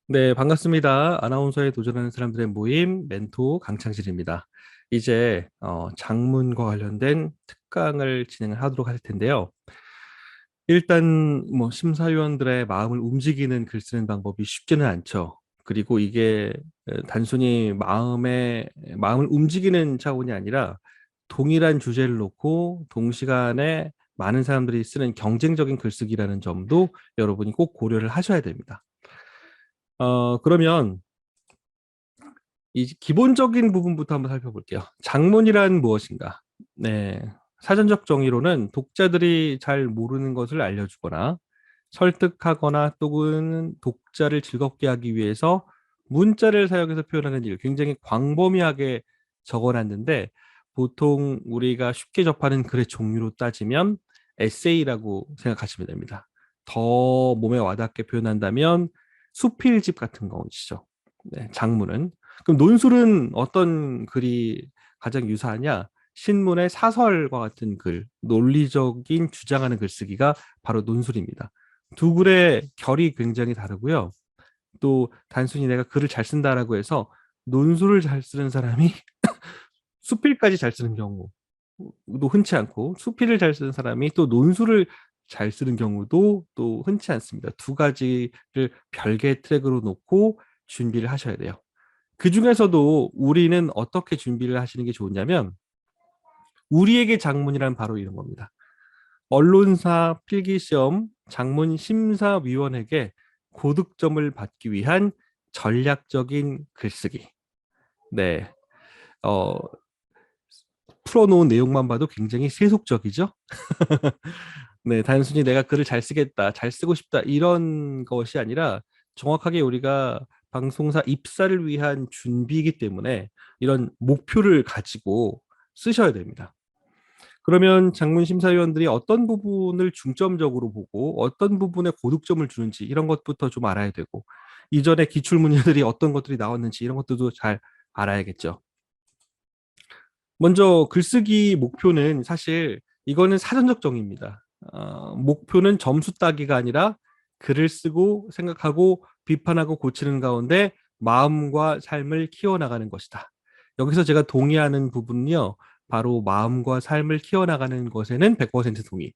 네, 반갑습니다. 아나운서에 도전하는 사람들의 모임 멘토 강창진입니다. 이제 장문과 관련된 특강을 진행을 하도록 할 텐데요. 일단 뭐 심사위원들의 마음을 움직이는 글 쓰는 방법이 쉽지는 않죠. 그리고 이게 단순히 마음을 움직이는 차원이 아니라 동일한 주제를 놓고 동시간에 많은 사람들이 쓰는 경쟁적인 글쓰기라는 점도 여러분이 꼭 고려를 하셔야 됩니다. 그러면 이 기본적인 부분부터 한번 살펴볼게요. 장문이란 무엇인가? 네. 사전적 정의로는 독자들이 잘 모르는 것을 알려주거나 설득하거나 또는 독자를 즐겁게 하기 위해서 문자를 사용해서 표현하는 일, 굉장히 광범위하게 적어놨는데 보통 우리가 쉽게 접하는 글의 종류로 따지면 에세이라고 생각하시면 됩니다. 더 몸에 와닿게 표현한다면 수필집 같은 것이죠. 네, 장문은. 그럼 논술은 어떤 글이 가장 유사하냐? 신문의 사설과 같은 글, 논리적인 주장하는 글쓰기가 바로 논술입니다. 두 글의 결이 굉장히 다르고요. 또 단순히 내가 글을 잘 쓴다라고 해서 논술을 잘 쓰는 사람이 수필까지 잘 쓰는 경우도 흔치 않고 수필을 잘 쓰는 사람이 또 논술을 잘 쓰는 경우도 또 흔치 않습니다. 두 가지를 별개의 트랙으로 놓고 준비를 하셔야 돼요. 그 중에서도 우리는 어떻게 준비를 하시는 게 좋으냐면 우리에게 장문이란 바로 이런 겁니다. 언론사 필기시험 장문심사위원에게 고득점을 받기 위한 전략적인 글쓰기. 네, 어, 풀어놓은 내용만 봐도 굉장히 세속적이죠. 네, 단순히 내가 글을 잘 쓰겠다, 잘 쓰고 싶다 이런 것이 아니라 정확하게 우리가 방송사 입사를 위한 준비이기 때문에 이런 목표를 가지고 쓰셔야 됩니다. 그러면 장문 심사위원들이 어떤 부분을 중점적으로 보고 어떤 부분에 고득점을 주는지 이런 것부터 좀 알아야 되고 이전에 기출 문제들이 어떤 것들이 나왔는지 이런 것들도 잘 알아야겠죠. 먼저 글쓰기 목표는 사실 이거는 사전적 정의입니다. 목표는 점수 따기가 아니라 글을 쓰고 생각하고 비판하고 고치는 가운데 마음과 삶을 키워나가는 것이다. 여기서 제가 동의하는 부분은요, 바로 마음과 삶을 키워나가는 것에는 100% 동의.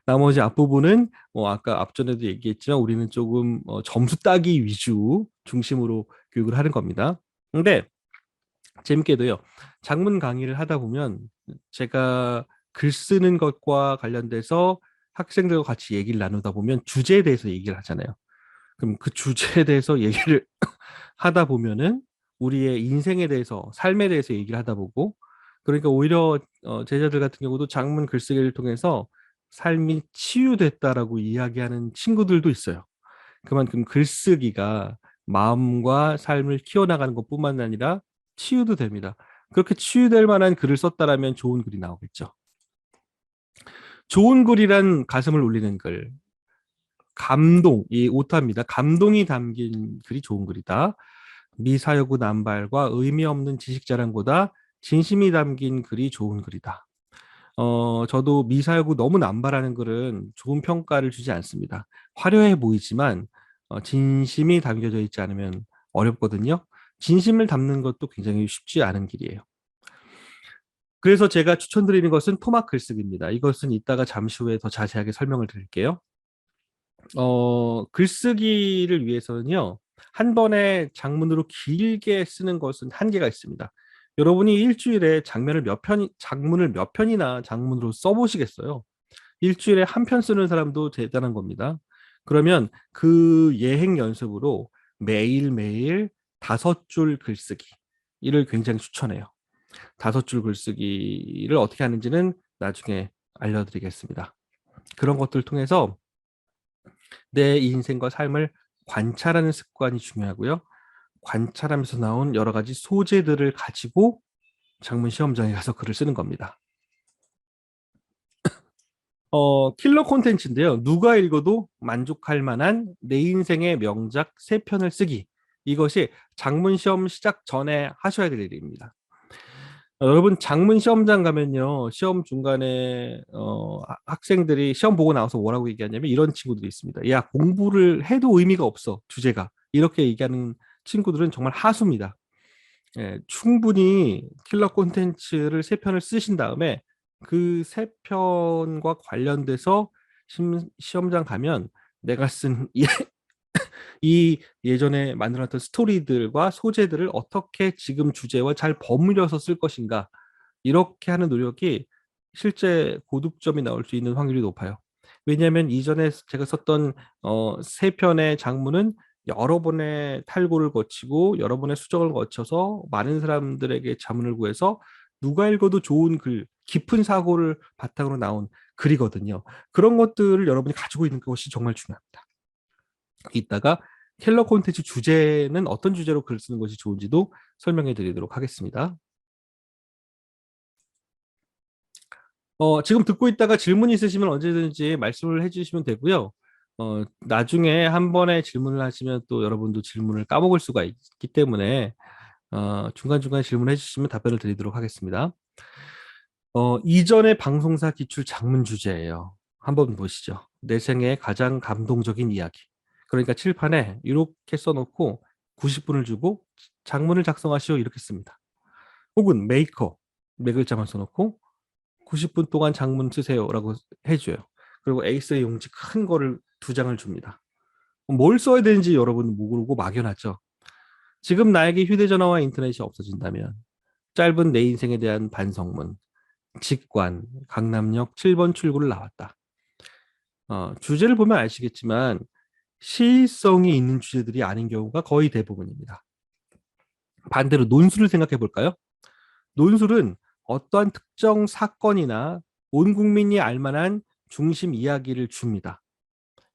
나머지 앞부분은 아까 앞전에도 얘기했지만 우리는 조금 점수 따기 위주 중심으로 교육을 하는 겁니다. 근데 재밌게도요. 장문 강의를 하다 보면 제가 글 쓰는 것과 관련돼서 학생들과 같이 얘기를 나누다 보면 주제에 대해서 얘기를 하잖아요. 그럼 그 주제에 대해서 얘기를 하다 보면은 우리의 인생에 대해서, 삶에 대해서 얘기를 하다 보고 그러니까 오히려 제자들 같은 경우도 장문 글쓰기를 통해서 삶이 치유됐다라고 이야기하는 친구들도 있어요. 그만큼 글쓰기가 마음과 삶을 키워나가는 것뿐만 아니라 치유도 됩니다. 그렇게 치유될 만한 글을 썼다라면 좋은 글이 나오겠죠. 좋은 글이란 가슴을 울리는 글, 감동, 이 오타입니다. 감동이 담긴 글이 좋은 글이다. 미사여구 남발과 의미 없는 지식 자랑보다 진심이 담긴 글이 좋은 글이다. 저도 미사여구 너무 남발하는 글은 좋은 평가를 주지 않습니다. 화려해 보이지만 진심이 담겨져 있지 않으면 어렵거든요. 진심을 담는 것도 굉장히 쉽지 않은 길이에요. 그래서 제가 추천드리는 것은 토막 글쓰기입니다. 이것은 이따가 잠시 후에 더 자세하게 설명을 드릴게요. 글쓰기를 위해서는요, 한 번에 장문으로 길게 쓰는 것은 한계가 있습니다. 여러분이 일주일에 장문을 몇 편이나 장문으로 써보시겠어요? 일주일에 한 편 쓰는 사람도 대단한 겁니다. 그러면 그 예행 연습으로 매일매일 5줄 글쓰기. 이를 굉장히 추천해요. 5줄 글쓰기를 어떻게 하는지는 나중에 알려드리겠습니다. 그런 것들을 통해서 내 인생과 삶을 관찰하는 습관이 중요하고요. 관찰하면서 나온 여러 가지 소재들을 가지고 장문 시험장에 가서 글을 쓰는 겁니다. 킬러 콘텐츠인데요. 누가 읽어도 만족할 만한 내 인생의 명작 3편을 쓰기. 이것이 장문 시험 시작 전에 하셔야 될 일입니다. 여러분 장문 시험장 가면요. 시험 중간에 학생들이 시험 보고 나와서 뭐라고 얘기하냐면 이런 친구들이 있습니다. 야, 공부를 해도 의미가 없어. 주제가. 이렇게 얘기하는 친구들은 정말 하수입니다. 예, 충분히 킬러 콘텐츠를 세 편을 쓰신 다음에 그 세 편과 관련돼서 시험장 가면 내가 쓴 이 예전에 만들어놨던 스토리들과 소재들을 어떻게 지금 주제와 잘 버무려서 쓸 것인가 이렇게 하는 노력이 실제 고득점이 나올 수 있는 확률이 높아요. 왜냐하면 이전에 제가 썼던 세 편의 장문은 여러 번의 탈고를 거치고 여러 번의 수정을 거쳐서 많은 사람들에게 자문을 구해서 누가 읽어도 좋은 글, 깊은 사고를 바탕으로 나온 글이거든요. 그런 것들을 여러분이 가지고 있는 것이 정말 중요합니다. 이따가 킬러 콘텐츠 주제는 어떤 주제로 글 쓰는 것이 좋은지도 설명해 드리도록 하겠습니다. 지금 듣고 있다가 질문 있으시면 언제든지 말씀을 해주시면 되고요. 나중에 한 번에 질문을 하시면 또 여러분도 질문을 까먹을 수가 있기 때문에 중간중간 질문해 주시면 답변을 드리도록 하겠습니다. 이전의 방송사 기출 장문 주제예요. 한번 보시죠. 내 생애 가장 감동적인 이야기. 그러니까 칠판에 이렇게 써놓고 90분을 주고 장문을 작성하시오 이렇게 씁니다. 혹은 메이커 네 글자만 써놓고 90분 동안 장문 쓰세요라고 해줘요. 그리고 A4 용지 큰 거를 두 장을 줍니다. 뭘 써야 되는지 여러분은 모르고 막연하죠. 지금 나에게 휴대전화와 인터넷이 없어진다면 짧은 내 인생에 대한 반성문, 직관, 강남역 7번 출구를 나왔다. 주제를 보면 아시겠지만 시의성이 있는 주제들이 아닌 경우가 거의 대부분입니다. 반대로 논술을 생각해 볼까요? 논술은 어떠한 특정 사건이나 온 국민이 알만한 중심 이야기를 줍니다.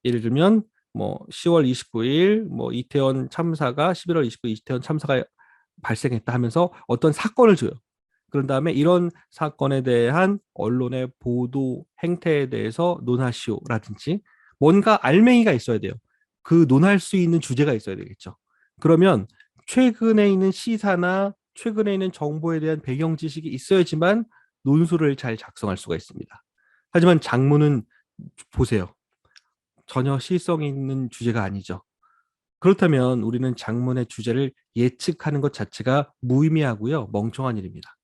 예를 들면 뭐 10월 29일 뭐 이태원 참사가 11월 29일 이태원 참사가 발생했다 하면서 어떤 사건을 줘요. 그런 다음에 이런 사건에 대한 언론의 보도 행태에 대해서 논하시오라든지 뭔가 알맹이가 있어야 돼요. 그 논할 수 있는 주제가 있어야 되겠죠. 그러면 최근에 있는 시사나 최근에 있는 정보에 대한 배경 지식이 있어야지만 논술을 잘 작성할 수가 있습니다. 하지만 장문은 보세요. 전혀 시의성 있는 주제가 아니죠. 그렇다면 우리는 장문의 주제를 예측하는 것 자체가 무의미하고요. 멍청한 일입니다.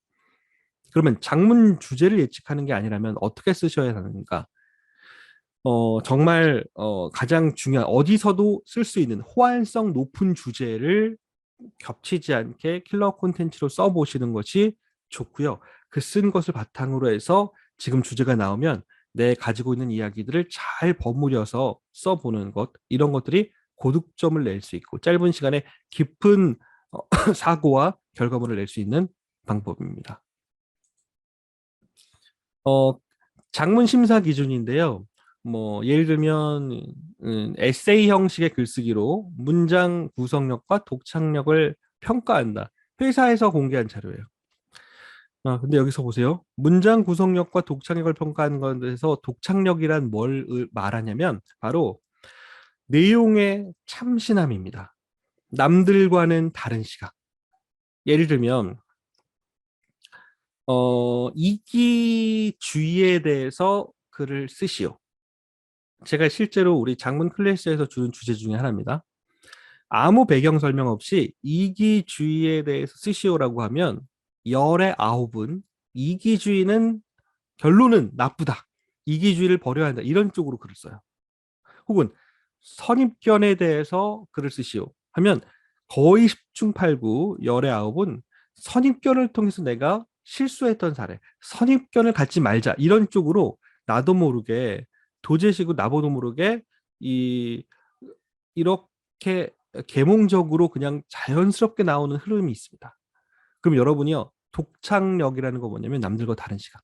그러면 장문 주제를 예측하는 게 아니라면 어떻게 쓰셔야 하는가? 정말 가장 중요한 어디서도 쓸 수 있는 호환성 높은 주제를 겹치지 않게 킬러 콘텐츠로 써보시는 것이 좋고요. 그 쓴 것을 바탕으로 해서 지금 주제가 나오면 내 가지고 있는 이야기들을 잘 버무려서 써보는 것 이런 것들이 고득점을 낼 수 있고 짧은 시간에 깊은 사고와 결과물을 낼 수 있는 방법입니다. 어, 장문 심사 기준인데요. 뭐 예를 들면 에세이 형식의 글쓰기로 문장 구성력과 독창력을 평가한다. 회사에서 공개한 자료예요. 근데 여기서 보세요. 문장 구성력과 독창력을 평가하는 것에서 독창력이란 뭘 말하냐면 바로 내용의 참신함입니다. 남들과는 다른 시각. 예를 들면 이기주의에 대해서 글을 쓰시오. 제가 실제로 우리 장문 클래스에서 주는 주제 중에 하나입니다. 아무 배경 설명 없이 이기주의에 대해서 쓰시오라고 하면 열의 아홉은 이기주의는 결론은 나쁘다. 이기주의를 버려야 한다. 이런 쪽으로 글을 써요. 혹은 선입견에 대해서 글을 쓰시오 하면 거의 10중 8구 열의 아홉은 선입견을 통해서 내가 실수했던 사례, 선입견을 갖지 말자 이런 쪽으로 나도 모르게 도제시고 나보도 모르게 이 이렇게 계몽적으로 그냥 자연스럽게 나오는 흐름이 있습니다. 그럼 여러분이요 독창력이라는 거 뭐냐면 남들과 다른 시각,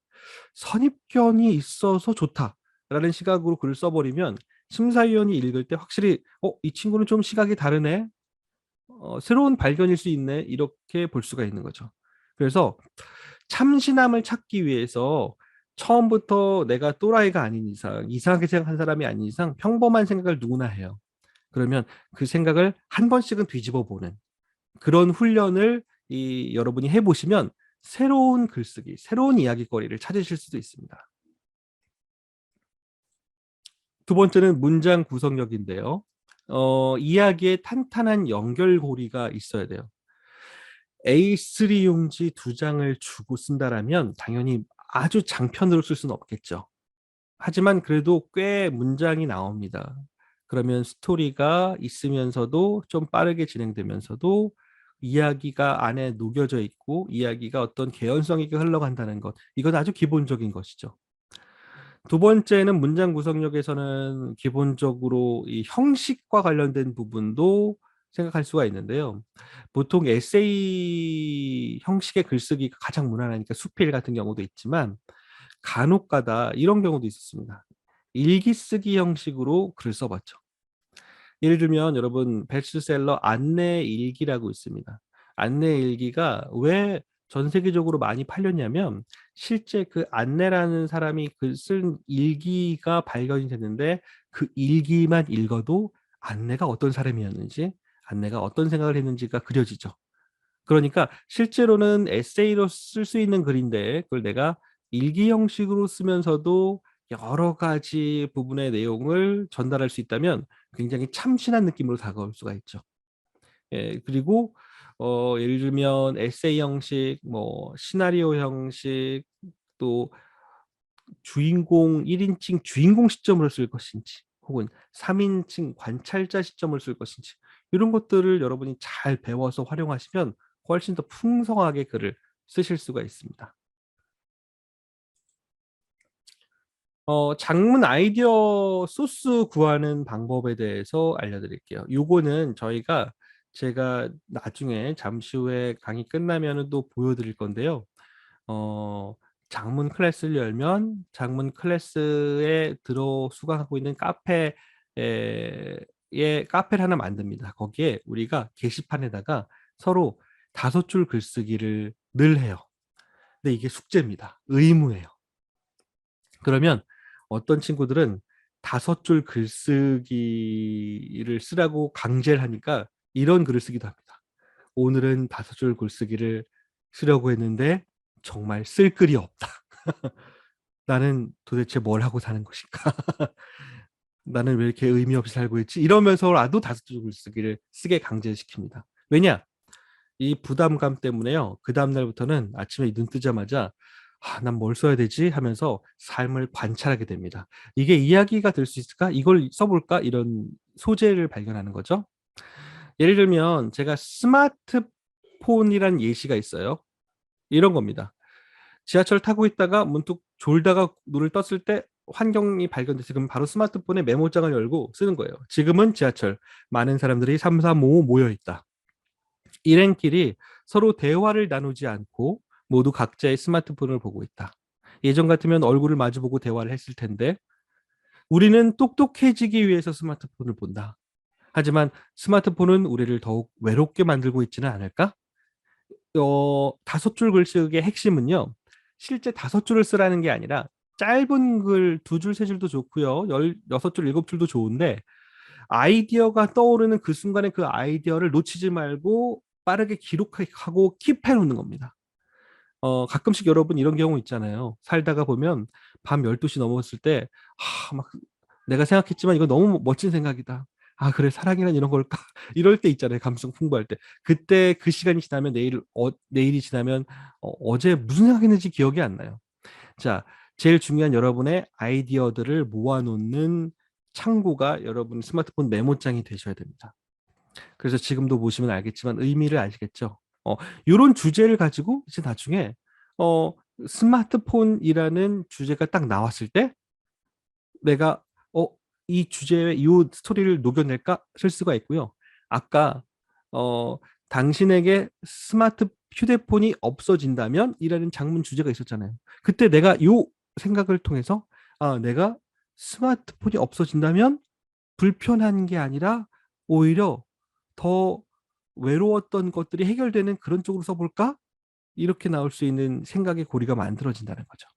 선입견이 있어서 좋다라는 시각으로 글을 써버리면 심사위원이 읽을 때 확실히 이 친구는 좀 시각이 다르네, 새로운 발견일 수 있네 이렇게 볼 수가 있는 거죠. 그래서 참신함을 찾기 위해서 처음부터 내가 또라이가 아닌 이상 이상하게 생각한 사람이 아닌 이상 평범한 생각을 누구나 해요. 그러면 그 생각을 한 번씩은 뒤집어 보는 그런 훈련을 여러분이 해보시면 새로운 글쓰기, 새로운 이야기거리를 찾으실 수도 있습니다. 두 번째는 문장 구성력인데요. 이야기에 탄탄한 연결고리가 있어야 돼요. A3 용지 2장을 주고 쓴다라면 당연히 아주 장편으로 쓸 수는 없겠죠. 하지만 그래도 꽤 문장이 나옵니다. 그러면 스토리가 있으면서도 좀 빠르게 진행되면서도 이야기가 안에 녹여져 있고 이야기가 어떤 개연성 있게 흘러간다는 것. 이건 아주 기본적인 것이죠. 두 번째는 문장 구성력에서는 기본적으로 이 형식과 관련된 부분도 생각할 수가 있는데요. 보통 에세이 형식의 글쓰기가 가장 무난하니까 수필 같은 경우도 있지만 간혹가다 이런 경우도 있었습니다. 일기 쓰기 형식으로 글을 써봤죠. 예를 들면 여러분 베스트셀러 안내 일기라고 있습니다. 안내 일기가 왜 전 세계적으로 많이 팔렸냐면 실제 그 안내라는 사람이 글 쓴 일기가 발견이 됐는데 그 일기만 읽어도 안내가 어떤 사람이었는지 안내가 어떤 생각을 했는지가 그려지죠. 그러니까 실제로는 에세이로 쓸 수 있는 글인데 그걸 내가 일기 형식으로 쓰면서도 여러 가지 부분의 내용을 전달할 수 있다면 굉장히 참신한 느낌으로 다가올 수가 있죠. 예, 그리고 예를 들면 에세이 형식, 뭐 시나리오 형식, 또 주인공 1인칭 주인공 시점으로 쓸 것인지 혹은 3인칭 관찰자 시점을 쓸 것인지 이런 것들을 여러분이 잘 배워서 활용하시면 훨씬 더 풍성하게 글을 쓰실 수가 있습니다. 장문 아이디어 소스 구하는 방법에 대해서 알려드릴게요. 요거는 제가 나중에 잠시 후에 강의 끝나면 또 보여드릴 건데요. 어, 장문 클래스를 열면 장문 클래스에 들어 수강하고 있는 카페를 하나 만듭니다. 거기에 우리가 게시판에다가 서로 5줄 글쓰기를 늘 해요. 근데 이게 숙제입니다. 의무예요. 그러면 어떤 친구들은 5줄 글쓰기를 쓰라고 강제를 하니까 이런 글을 쓰기도 합니다. 오늘은 5줄 글쓰기를 쓰려고 했는데 정말 쓸 글이 없다. 나는 도대체 뭘 하고 사는 것인가? 나는 왜 이렇게 의미 없이 살고 있지? 이러면서라도 5줄 글쓰기를 쓰게 강제시킵니다. 왜냐? 이 부담감 때문에요. 그 다음날부터는 아침에 눈 뜨자마자 난 뭘 써야 되지? 하면서 삶을 관찰하게 됩니다. 이게 이야기가 될 수 있을까? 이걸 써볼까? 이런 소재를 발견하는 거죠. 예를 들면 제가 스마트폰이란 예시가 있어요. 이런 겁니다. 지하철 타고 있다가 문득 졸다가 눈을 떴을 때 환경이 발견돼서 그럼 바로 스마트폰에 메모장을 열고 쓰는 거예요. 지금은 지하철 많은 사람들이 3, 4, 5 모여 있다. 일행끼리 서로 대화를 나누지 않고 모두 각자의 스마트폰을 보고 있다. 예전 같으면 얼굴을 마주보고 대화를 했을 텐데 우리는 똑똑해지기 위해서 스마트폰을 본다. 하지만 스마트폰은 우리를 더욱 외롭게 만들고 있지는 않을까? 5줄 글쓰기의 핵심은요. 실제 5줄을 쓰라는 게 아니라 짧은 글 2줄, 3줄도 좋고요. 16줄, 7줄도 좋은데 아이디어가 떠오르는 그 순간에 그 아이디어를 놓치지 말고 빠르게 기록하고 킵해 놓는 겁니다. 가끔씩 여러분 이런 경우 있잖아요. 살다가 보면 밤 12시 넘었을 때, 막 내가 생각했지만 이거 너무 멋진 생각이다. 아, 그래, 사랑이란 이런 걸까? 이럴 때 있잖아요. 감성 풍부할 때. 그때 그 시간이 지나면 내일이 지나면 어제 무슨 생각했는지 기억이 안 나요. 자, 제일 중요한 여러분의 아이디어들을 모아놓는 창고가 여러분 스마트폰 메모장이 되셔야 됩니다. 그래서 지금도 보시면 알겠지만 의미를 아시겠죠? 이런 주제를 가지고 이제 나중에 어, 스마트폰이라는 주제가 딱 나왔을 때 내가 이 주제에 이 스토리를 녹여낼까 쓸 수가 있고요. 아까 어, 당신에게 스마트 휴대폰이 없어진다면 이라는 장문 주제가 있었잖아요. 그때 내가 이 생각을 통해서 내가 스마트폰이 없어진다면 불편한 게 아니라 오히려 더 외로웠던 것들이 해결되는 그런 쪽으로 써볼까? 이렇게 나올 수 있는 생각의 고리가 만들어진다는 거죠.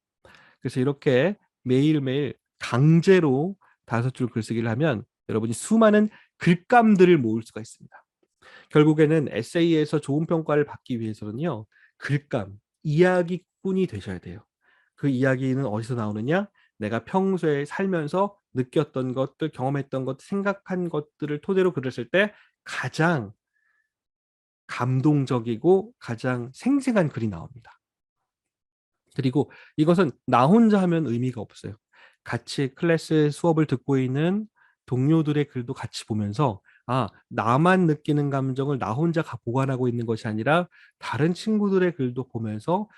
그래서 이렇게 매일매일 강제로 5줄 글쓰기를 하면 여러분이 수많은 글감들을 모을 수가 있습니다. 결국에는 에세이에서 좋은 평가를 받기 위해서는요. 글감, 이야기꾼이 되셔야 돼요. 그 이야기는 어디서 나오느냐? 내가 평소에 살면서 느꼈던 것들, 경험했던 것, 생각한 것들을 토대로 글을 쓸 때 가장 감동적이고 가장 생생한 글이 나옵니다. 그리고 이것은 나 혼자 하면 의미가 없어요. 같이 클래스 수업을 듣고 있는 동료들의 글도 같이 보면서 나만 느끼는 감정을 나 혼자 보관하고 있는 것이 아니라 다른 친구들의 글도 보면서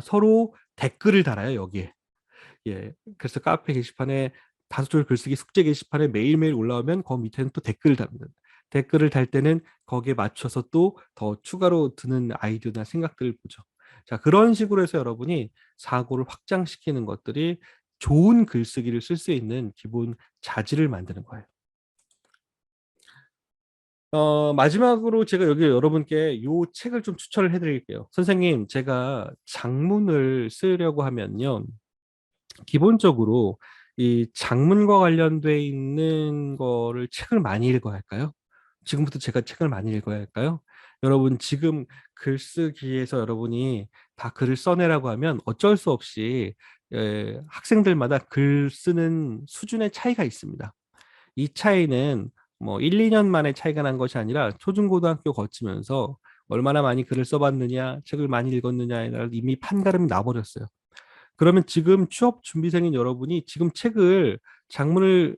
서로 댓글을 달아요, 여기에. 예. 그래서 카페 게시판에 다섯 줄 글쓰기 숙제 게시판에 매일매일 올라오면 그 밑에는 또 댓글을 답니다. 댓글을 달 때는 거기에 맞춰서 또 더 추가로 드는 아이디어나 생각들을 보죠. 자, 그런 식으로 해서 여러분이 사고를 확장시키는 것들이 좋은 글쓰기를 쓸 수 있는 기본 자질을 만드는 거예요. 마지막으로 제가 여기 여러분께 요 책을 좀 추천을 해드릴게요. 선생님, 제가 장문을 쓰려고 하면요. 기본적으로 이 작문과 관련돼 있는 거를 책을 많이 읽어야 할까요? 지금부터 제가 책을 많이 읽어야 할까요? 여러분 지금 글쓰기에서 여러분이 다 글을 써내라고 하면 어쩔 수 없이 학생들마다 글 쓰는 수준의 차이가 있습니다. 이 차이는 뭐 1, 2년 만에 차이가 난 것이 아니라 초중고등학교 거치면서 얼마나 많이 글을 써봤느냐, 책을 많이 읽었느냐에 따라 이미 판가름이 나버렸어요. 그러면 지금 취업 준비생인 여러분이 지금 책을 작문을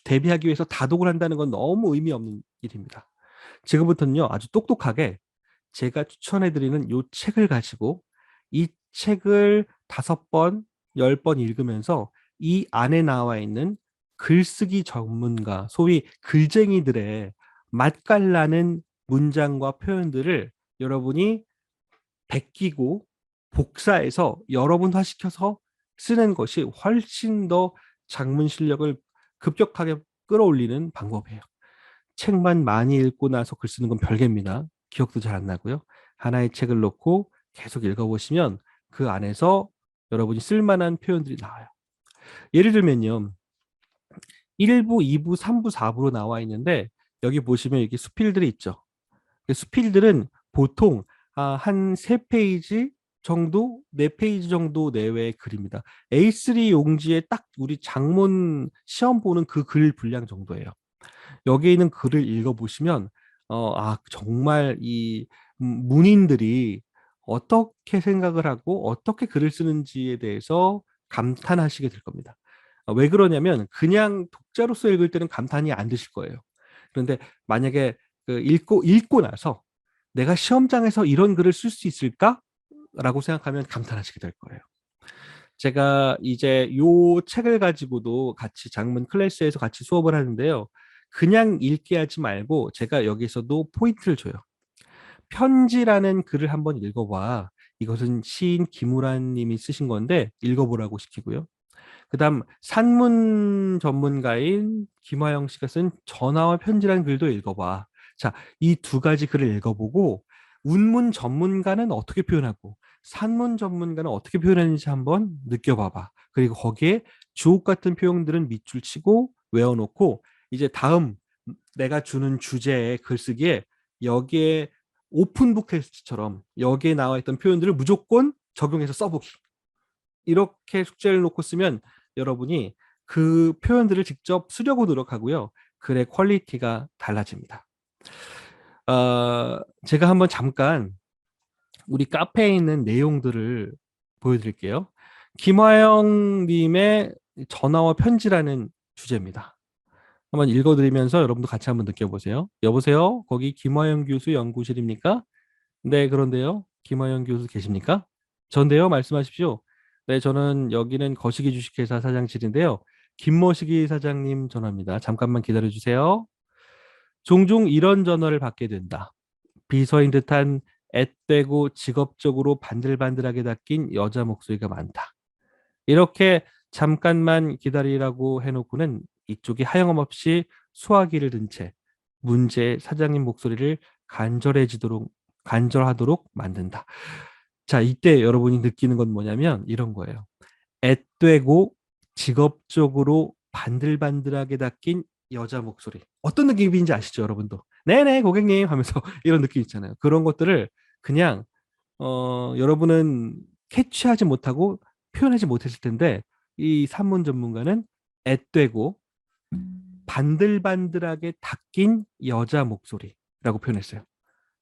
대비하기 위해서 다독을 한다는 건 너무 의미 없는 일입니다. 지금부터는요, 아주 똑똑하게 제가 추천해드리는 이 책을 가지고 이 책을 5번, 10번 읽으면서 이 안에 나와 있는 글쓰기 전문가, 소위 글쟁이들의 맛깔나는 문장과 표현들을 여러분이 베끼고 복사해서 여러분화시켜서 쓰는 것이 훨씬 더 작문 실력을 급격하게 끌어올리는 방법이에요. 책만 많이 읽고 나서 글 쓰는 건 별개입니다. 기억도 잘 안 나고요. 하나의 책을 놓고 계속 읽어보시면 그 안에서 여러분이 쓸만한 표현들이 나와요. 예를 들면요. 1부, 2부, 3부, 4부로 나와 있는데 여기 보시면 이렇게 수필들이 있죠. 수필들은 보통 한 3페이지 정도, 4페이지 정도 내외의 글입니다. A3 용지에 딱 우리 장문 시험 보는 그 글 분량 정도예요. 여기에 있는 글을 읽어보시면 정말 이 문인들이 어떻게 생각을 하고 어떻게 글을 쓰는지에 대해서 감탄하시게 될 겁니다. 왜 그러냐면 그냥 독자로서 읽을 때는 감탄이 안 드실 거예요. 그런데 만약에 읽고 나서 내가 시험장에서 이런 글을 쓸 수 있을까? 라고 생각하면 감탄하시게 될 거예요. 제가 이제 요 책을 가지고도 같이 장문 클래스에서 같이 수업을 하는데요. 그냥 읽게 하지 말고 제가 여기서도 포인트를 줘요. 편지라는 글을 한번 읽어봐. 이것은 시인 김우란 님이 쓰신 건데 읽어보라고 시키고요. 그다음 산문 전문가인 김화영 씨가 쓴 전화와 편지라는 글도 읽어봐. 자, 이 두 가지 글을 읽어보고 운문 전문가는 어떻게 표현하고 산문 전문가는 어떻게 표현하는지 한번 느껴봐봐. 그리고 거기에 주옥 같은 표현들은 밑줄 치고 외워놓고 이제 다음 내가 주는 주제의 글쓰기에 여기에 오픈북 테스트처럼 여기에 나와 있던 표현들을 무조건 적용해서 써보기. 이렇게 숙제를 놓고 쓰면 여러분이 그 표현들을 직접 쓰려고 노력하고요. 글의 퀄리티가 달라집니다. 제가 한번 잠깐 우리 카페에 있는 내용들을 보여드릴게요. 김화영 님의 전화와 편지라는 주제입니다. 한번 읽어드리면서 여러분도 같이 한번 느껴보세요. 여보세요? 거기 김화영 교수 연구실입니까? 네, 그런데요. 김화영 교수 계십니까? 전데요. 말씀하십시오. 네, 저는 여기는 거시기 주식회사 사장실인데요. 김모시기 사장님 전화입니다. 잠깐만 기다려주세요. 종종 이런 전화를 받게 된다. 비서인 듯한 앳되고 직업적으로 반들반들하게 닦인 여자 목소리가 많다. 이렇게 잠깐만 기다리라고 해놓고는 이쪽이 하염없이 수화기를 든 채 문제 사장님 목소리를 간절하도록 만든다. 자, 이때 여러분이 느끼는 건 뭐냐면 이런 거예요. 앳되고 직업적으로 반들반들하게 닦인 여자 목소리. 어떤 느낌인지 아시죠, 여러분도? 네네, 고객님 하면서 이런 느낌 있잖아요. 그런 것들을 그냥 여러분은 캐치하지 못하고 표현하지 못했을 텐데 이 산문 전문가는 앳되고 반들반들하게 닦인 여자 목소리라고 표현했어요.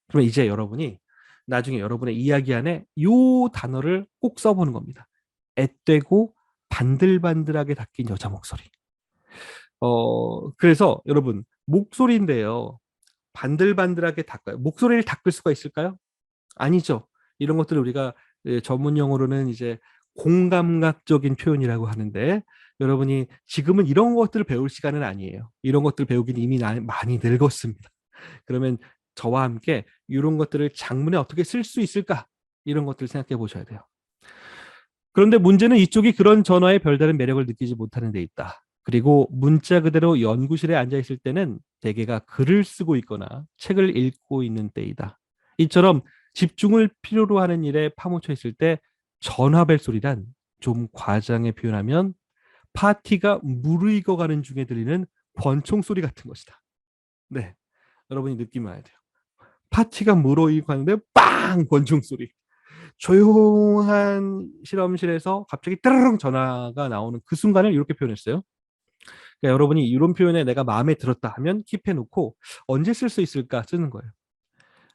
그러면 이제 여러분이 나중에 여러분의 이야기 안에 요 단어를 꼭 써보는 겁니다. 앳되고 반들반들하게 닦인 여자 목소리. 그래서 여러분 목소리인데요. 반들반들하게 닦아요. 목소리를 닦을 수가 있을까요? 아니죠. 이런 것들을 우리가 전문 용어로는 이제 공감각적인 표현이라고 하는데 여러분이 지금은 이런 것들을 배울 시간은 아니에요. 이런 것들 배우기는 이미 많이 늙었습니다. 그러면 저와 함께 이런 것들을 장문에 어떻게 쓸 수 있을까? 이런 것들을 생각해 보셔야 돼요. 그런데 문제는 이쪽이 그런 전화에 별다른 매력을 느끼지 못하는 데 있다. 그리고 문자 그대로 연구실에 앉아 있을 때는 대개가 글을 쓰고 있거나 책을 읽고 있는 때이다. 이처럼 집중을 필요로 하는 일에 파묻혀 있을 때 전화벨 소리란 좀 과장해 표현하면 파티가 무르익어가는 중에 들리는 권총 소리 같은 것이다. 네, 여러분이 느끼면 알아야 돼요. 파티가 무르익어 가는데 빵! 권총 소리. 조용한 실험실에서 갑자기 따르릉 전화가 나오는 그 순간을 이렇게 표현했어요. 그러니까 여러분이 이런 표현에 내가 마음에 들었다 하면 킵해 놓고 언제 쓸 수 있을까 쓰는 거예요.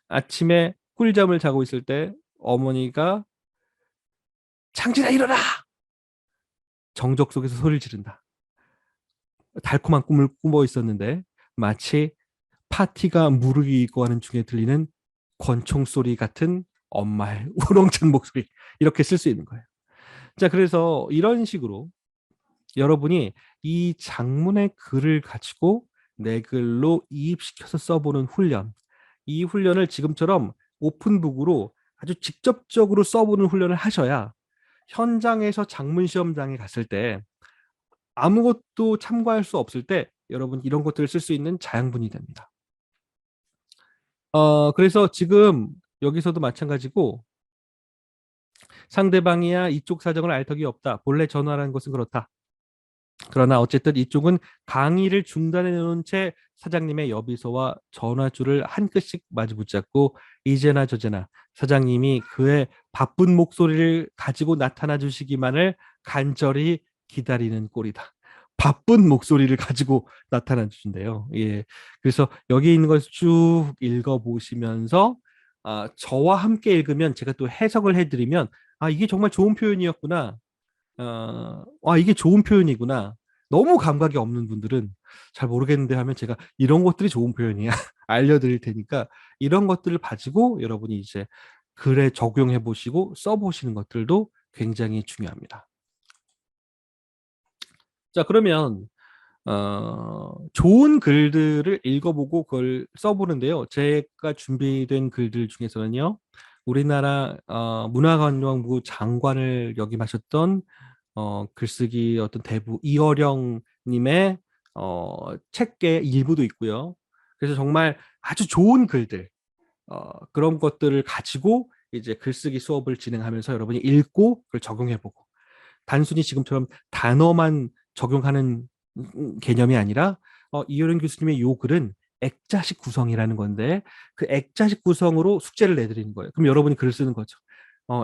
아침에 꿀잠을 자고 있을 때 어머니가 창진아 일어나! 정적 속에서 소리를 지른다. 달콤한 꿈을 꾸고 있었는데 마치 파티가 무르익고 하는 중에 들리는 권총 소리 같은 엄마의 우렁찬 목소리 이렇게 쓸 수 있는 거예요. 자, 그래서 이런 식으로 여러분이 이 장문의 글을 가지고 내 글로 이입시켜서 써보는 훈련, 이 훈련을 지금처럼 오픈북으로 아주 직접적으로 써보는 훈련을 하셔야 현장에서 장문 시험장에 갔을 때 아무것도 참고할 수 없을 때 여러분 이런 것들을 쓸 수 있는 자양분이 됩니다. 그래서 지금 여기서도 마찬가지고 상대방이야 이쪽 사정을 알 턱이 없다. 본래 전화라는 것은 그렇다. 그러나 어쨌든 이쪽은 강의를 중단해 놓은 채 사장님의 여비서와 전화줄을 한 끗씩 마주 붙잡고 이제나 저제나 사장님이 그의 바쁜 목소리를 가지고 나타나 주시기만을 간절히 기다리는 꼴이다. 바쁜 목소리를 가지고 나타나 주신대요. 예. 그래서 여기 있는 것을 쭉 읽어보시면서 저와 함께 읽으면 제가 또 해석을 해드리면 이게 정말 좋은 표현이었구나. 이게 좋은 표현이구나. 너무 감각이 없는 분들은 잘 모르겠는데 하면 제가 이런 것들이 좋은 표현이야. 알려드릴 테니까 이런 것들을 가지고 여러분이 이제 글에 적용해 보시고 써보시는 것들도 굉장히 중요합니다. 자, 그러면 좋은 글들을 읽어보고 그걸 써보는데요. 제가 준비된 글들 중에서는요. 우리나라 문화관광부 장관을 역임하셨던 글쓰기 어떤 대부 이어령 님의 책의 일부도 있고요. 그래서 정말 아주 좋은 글들 그런 것들을 가지고 이제 글쓰기 수업을 진행하면서 여러분이 읽고 그걸 적용해보고 단순히 지금처럼 단어만 적용하는 개념이 아니라 이효령 교수님의 요 글은 액자식 구성이라는 건데 그 액자식 구성으로 숙제를 내드리는 거예요. 그럼 여러분이 글을 쓰는 거죠.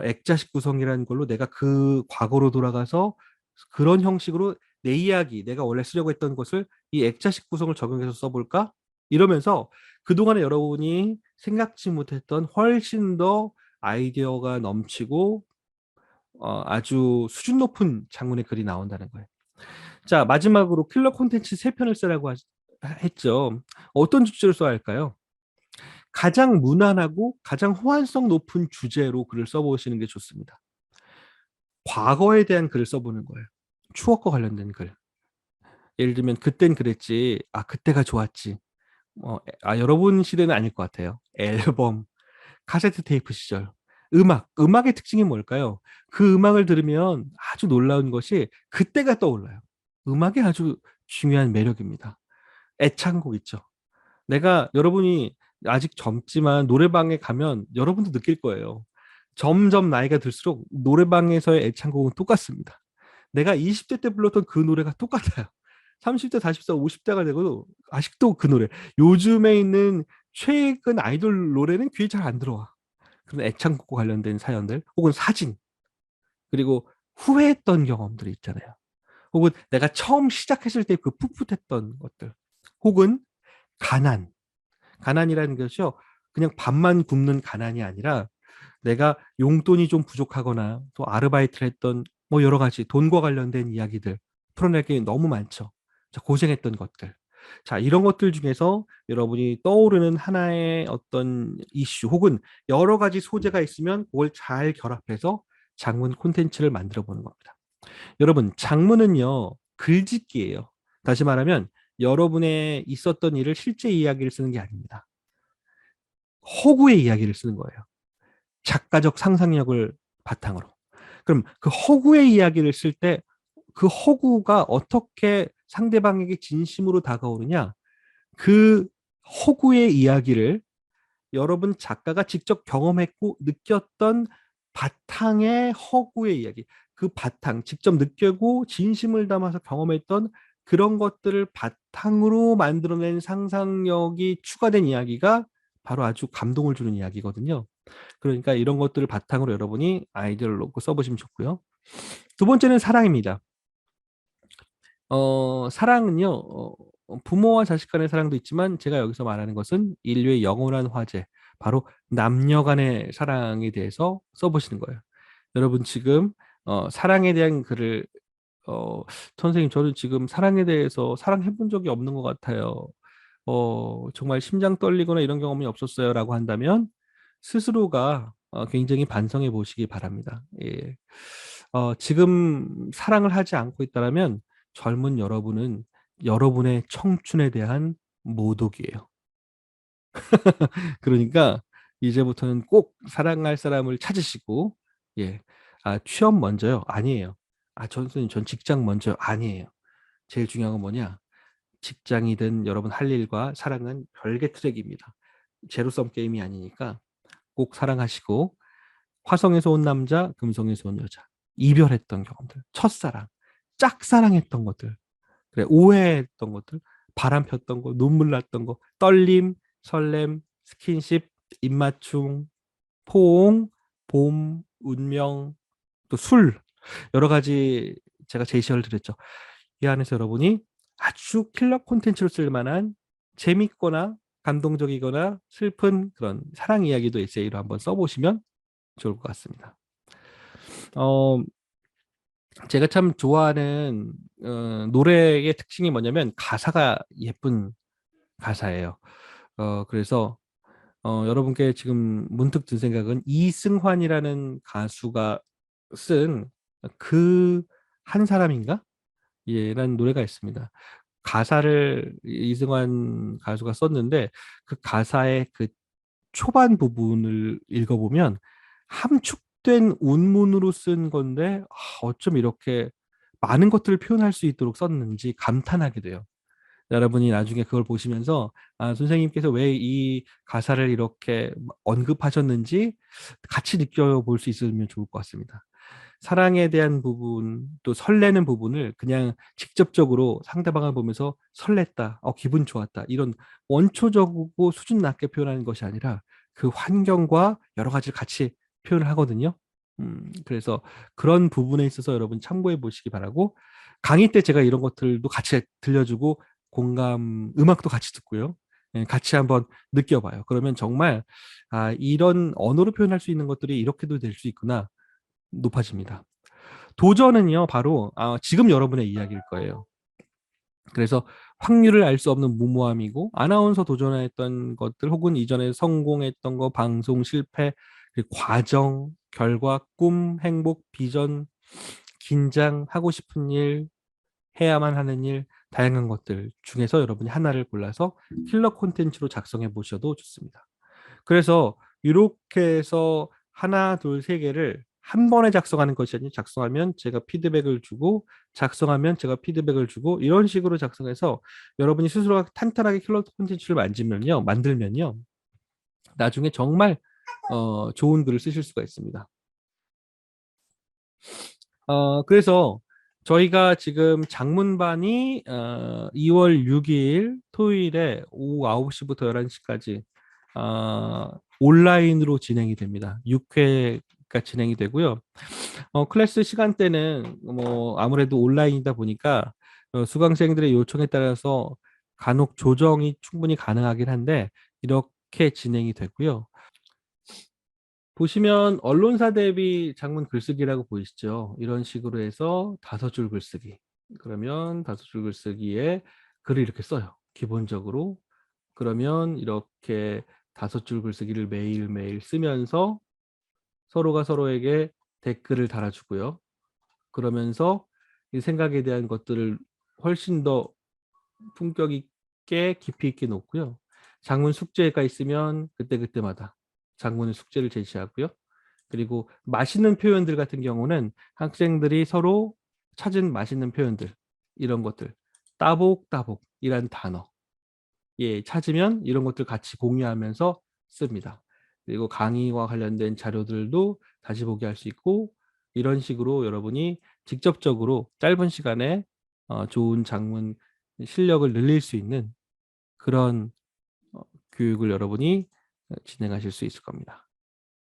액자식 구성이라는 걸로 내가 그 과거로 돌아가서 그런 형식으로 내 이야기, 내가 원래 쓰려고 했던 것을 이 액자식 구성을 적용해서 써볼까? 이러면서 그동안에 여러분이 생각지 못했던 훨씬 더 아이디어가 넘치고 아주 수준 높은 장문의 글이 나온다는 거예요. 자, 마지막으로 킬러 콘텐츠 3편을 쓰라고 했죠. 어떤 주제를 써야 할까요? 가장 무난하고 가장 호환성 높은 주제로 글을 써보시는 게 좋습니다. 과거에 대한 글을 써보는 거예요. 추억과 관련된 글. 예를 들면 그땐 그랬지. 그때가 좋았지. 여러분 시대는 아닐 것 같아요. 앨범, 카세트 테이프 시절. 음악의 특징이 뭘까요? 그 음악을 들으면 아주 놀라운 것이 그때가 떠올라요. 음악이 아주 중요한 매력입니다. 애창곡 있죠. 여러분이 아직 젊지만 노래방에 가면 여러분도 느낄 거예요. 점점 나이가 들수록 노래방에서의 애창곡은 똑같습니다. 내가 20대 때 불렀던 그 노래가 똑같아요. 30대, 40대, 50대가 되고도 아직도 그 노래. 요즘에 있는 최근 아이돌 노래는 귀에 잘 안 들어와. 그런 애창곡과 관련된 사연들 혹은 사진 그리고 후회했던 경험들이 있잖아요. 혹은 내가 처음 시작했을 때 그 풋풋했던 것들, 혹은 가난. 가난이라는 것이요. 그냥 밥만 굶는 가난이 아니라 내가 용돈이 좀 부족하거나 또 아르바이트를 했던 뭐 여러 가지 돈과 관련된 이야기들 풀어낼 게 너무 많죠. 자, 고생했던 것들. 자, 이런 것들 중에서 여러분이 떠오르는 하나의 어떤 이슈 혹은 여러 가지 소재가 있으면 그걸 잘 결합해서 장문 콘텐츠를 만들어 보는 겁니다. 여러분, 장문은요, 글짓기예요. 다시 말하면 여러분의 있었던 일을 실제 이야기를 쓰는 게 아닙니다. 허구의 이야기를 쓰는 거예요. 작가적 상상력을 바탕으로. 그럼 그 허구의 이야기를 쓸 때 그 허구가 어떻게 상대방에게 진심으로 다가오느냐? 그 허구의 이야기를 여러분 작가가 직접 경험했고 느꼈던 바탕의 허구의 이야기, 그 바탕, 직접 느끼고 진심을 담아서 경험했던 그런 것들을 바탕으로 만들어낸 상상력이 추가된 이야기가 바로 아주 감동을 주는 이야기거든요. 그러니까 이런 것들을 바탕으로 여러분이 아이디어를 놓고 써보시면 좋고요. 두 번째는 사랑입니다. 사랑은요, 부모와 자식 간의 사랑도 있지만 제가 여기서 말하는 것은 인류의 영원한 화제, 바로 남녀 간의 사랑에 대해서 써보시는 거예요. 여러분 지금 사랑에 대한 글을 선생님 저는 지금 사랑에 대해서 사랑해 본 적이 없는 것 같아요. 정말 심장 떨리거나 이런 경험이 없었어요라고 한다면 스스로가 굉장히 반성해 보시기 바랍니다. 예. 지금 사랑을 하지 않고 있다면 젊은 여러분은 여러분의 청춘에 대한 모독이에요. 그러니까 이제부터는 꼭 사랑할 사람을 찾으시고, 예. 취업 먼저요? 아니에요. 선생님, 전 직장 먼저요? 아니에요. 제일 중요한 건 뭐냐? 직장이든 여러분 할 일과 사랑은 별개 트랙입니다. 제로섬 게임이 아니니까 꼭 사랑하시고, 화성에서 온 남자, 금성에서 온 여자, 이별했던 경험들, 첫사랑, 짝사랑했던 것들, 그래, 오해했던 것들, 바람 폈던 거, 눈물 났던 거, 떨림, 설렘, 스킨십, 입맞춤, 포옹, 봄, 운명, 또 술, 여러 가지 제가 제시어를 드렸죠. 이 안에서 여러분이 아주 킬러 콘텐츠로 쓸 만한 재밌거나 감동적이거나 슬픈 그런 사랑 이야기도 에세이로 한번 써보시면 좋을 것 같습니다. 어, 제가 참 좋아하는 노래의 특징이 뭐냐면 가사가 예쁜 가사예요. 그래서 여러분께 지금 문득 든 생각은 이승환이라는 가수가 쓴 그 한 사람인가? 예, 라는 노래가 있습니다. 가사를 이승환 가수가 썼는데 그 가사의 그 초반 부분을 읽어보면 함축된 운문으로 쓴 건데 어쩜 이렇게 많은 것들을 표현할 수 있도록 썼는지 감탄하게 돼요. 여러분이 나중에 그걸 보시면서 선생님께서 왜 이 가사를 이렇게 언급하셨는지 같이 느껴볼 수 있으면 좋을 것 같습니다. 사랑에 대한 부분, 또 설레는 부분을 그냥 직접적으로 상대방을 보면서 설렜다, 기분 좋았다, 이런 원초적이고 수준 낮게 표현하는 것이 아니라 그 환경과 여러 가지를 같이 표현을 하거든요. 그래서 그런 부분에 있어서 여러분 참고해 보시기 바라고, 강의 때 제가 이런 것들도 같이 들려주고 공감, 음악도 같이 듣고요. 예, 같이 한번 느껴봐요. 그러면 정말 이런 언어로 표현할 수 있는 것들이 이렇게도 될 수 있구나 높아집니다. 도전은요, 바로 지금 여러분의 이야기일 거예요. 그래서 확률을 알 수 없는 무모함이고 아나운서 도전했던 것들 혹은 이전에 성공했던 거, 방송 실패, 그 과정, 결과, 꿈, 행복, 비전, 긴장, 하고 싶은 일, 해야만 하는 일, 다양한 것들 중에서 여러분이 하나를 골라서 킬러 콘텐츠로 작성해 보셔도 좋습니다. 그래서 이렇게 해서 하나, 둘, 세 개를 한 번에 작성하는 것이 아니라 작성하면 제가 피드백을 주고 작성하면 제가 피드백을 주고 이런 식으로 작성해서 여러분이 스스로가 탄탄하게 킬러 콘텐츠를 만들면요. 나중에 정말 좋은 글을 쓰실 수가 있습니다. 그래서 저희가 지금 장문반이 2월 6일 토요일에 오후 9시부터 11시까지 온라인으로 진행이 됩니다. 6회 교육가 진행이 되고요. 클래스 시간대는 뭐 아무래도 온라인이다 보니까 수강생들의 요청에 따라서 간혹 조정이 충분히 가능하긴 한데 이렇게 진행이 되고요. 보시면 언론사 대비 장문 글쓰기라고 보이시죠? 이런 식으로 해서 5줄 글쓰기. 그러면 5줄 글쓰기에 글을 이렇게 써요. 기본적으로. 그러면 이렇게 5줄 글쓰기를 매일매일 쓰면서 서로가 서로에게 댓글을 달아주고요. 그러면서 이 생각에 대한 것들을 훨씬 더 품격 있게 깊이 있게 놓고요. 장문 숙제가 있으면 그때그때마다 장문의 숙제를 제시하고요. 그리고 맛있는 표현들 같은 경우는 학생들이 서로 찾은 맛있는 표현들 이런 것들 따복따복이란 단어 찾으면 이런 것들 같이 공유하면서 씁니다. 그리고 강의와 관련된 자료들도 다시 보게 할 수 있고 이런 식으로 여러분이 직접적으로 짧은 시간에 좋은 작문 실력을 늘릴 수 있는 그런 교육을 여러분이 진행하실 수 있을 겁니다.